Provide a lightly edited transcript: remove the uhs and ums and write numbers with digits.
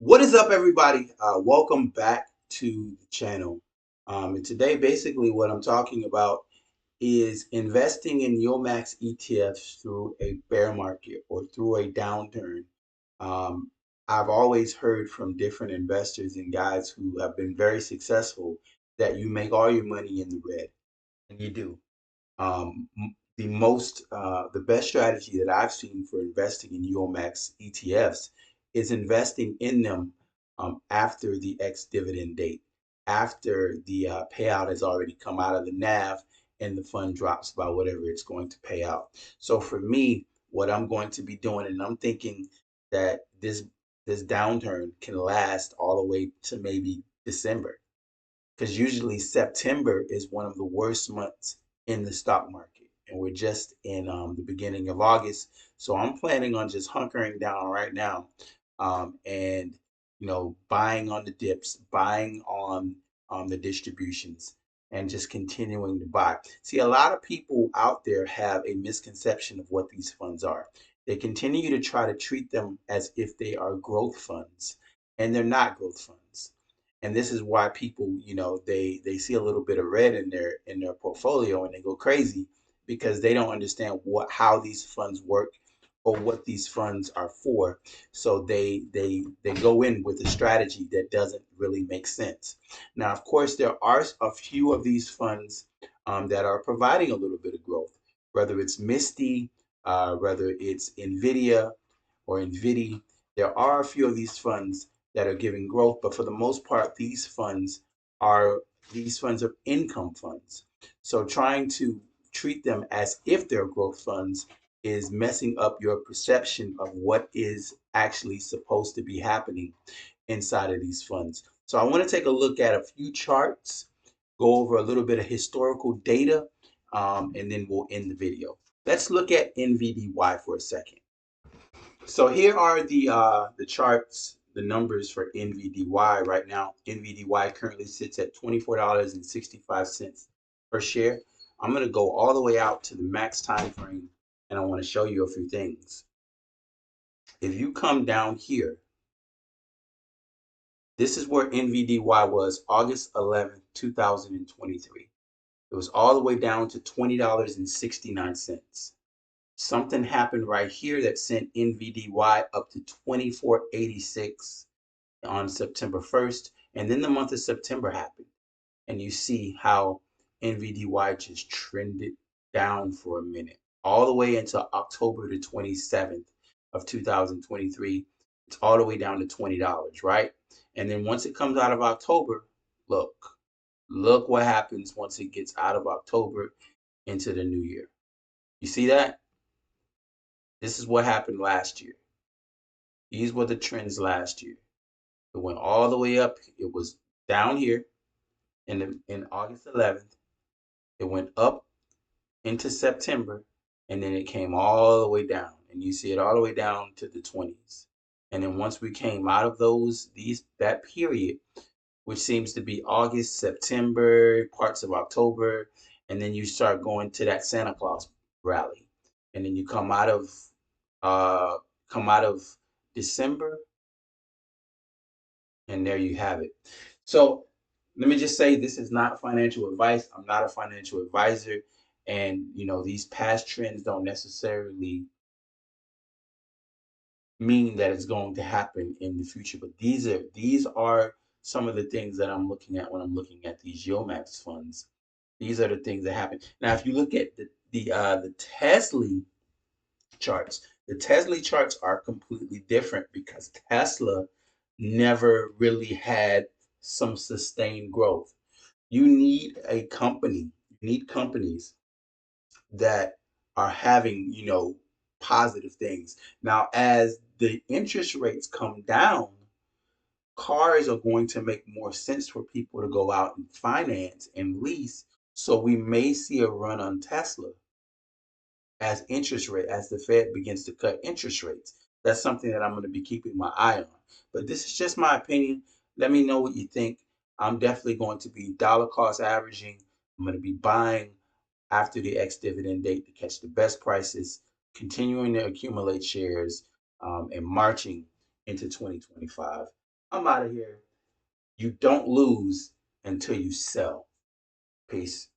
What is up, everybody? Welcome back to the channel. And today, basically, what I'm talking about is investing in Yieldmax ETFs through a bear market or through a downturn. Um, I've always heard from different investors and guys who have been very successful that you make all your money in the red, and you do. The best strategy that I've seen for investing in Yieldmax ETFs is investing in them after the ex-dividend date, after the payout has already come out of the NAV and the fund drops by whatever it's going to pay out. So for me, what I'm going to be doing, and I'm thinking that this downturn can last all the way to maybe December, because usually September is one of the worst months in the stock market. And we're just in the beginning of August. So I'm planning on just hunkering down right now and, buying on the dips, buying on the distributions, and just continuing to buy. See, a lot of people out there have a misconception of what these funds are. They continue to try to treat them as if they are growth funds, and they're not growth funds. And this is why people, they see a little bit of red in their portfolio and they go crazy because they don't understand how these funds work or what these funds are for. So they go in with a strategy that doesn't really make sense. Now, of course, there are a few of these funds that are providing a little bit of growth, whether it's Misty, whether it's Nvidia or Nvidia. There are a few of these funds that are giving growth, but for the most part, are these funds are income funds. So trying to treat them as if they're growth funds is messing up your perception of what is actually supposed to be happening inside of these funds. So I want to take a look at a few charts, go over a little bit of historical data, and then we'll end the video. Let's look at NVDY for a second. So here are the charts, the numbers for NVDY right now. NVDY currently sits at $24.65 per share. I'm going to go all the way out to the max time frame, and I want to show you a few things. If you come down here, this is where NVDY was August 11th, 2023. It was all the way down to $20.69. Something happened right here that sent NVDY up to 24.86 on September 1st. And then the month of September happened. And you see how NVDY just trended down for a minute, all the way into October the 27th of 2023. It's all the way down to $20, right? And then once it comes out of October, look what happens once it gets out of October into the new year. You see that? This is what happened last year. These were the trends last year. It went all the way up. It was down here in August 11th. It went up into September, and then it came all the way down. And you see it all the way down to the 20s. And then once we came out of that period, which seems to be August, September, parts of October, and then you start going to that Santa Claus rally. And then you uh come out of December, and there you have it. So let me just say this is not financial advice. I'm not a financial advisor. And these past trends don't necessarily mean that it's going to happen in the future. But these are some of the things that I'm looking at when I'm looking at these Yieldmax funds. These are the things that happen. Now, if you look at the Tesla charts. The Tesla charts are completely different because Tesla never really had some sustained growth. You need you need companies that are having, positive things. Now, as the interest rates come down, cars are going to make more sense for people to go out and finance and lease. So we may see a run on Tesla as the Fed begins to cut interest rates. That's something that I'm going to be keeping my eye on. But this is just my opinion. Let me know what you think. I'm definitely going to be dollar cost averaging. I'm going to be buying after the ex-dividend date to catch the best prices, continuing to accumulate shares, and marching into 2025. I'm out of here. You don't lose until you sell. Peace.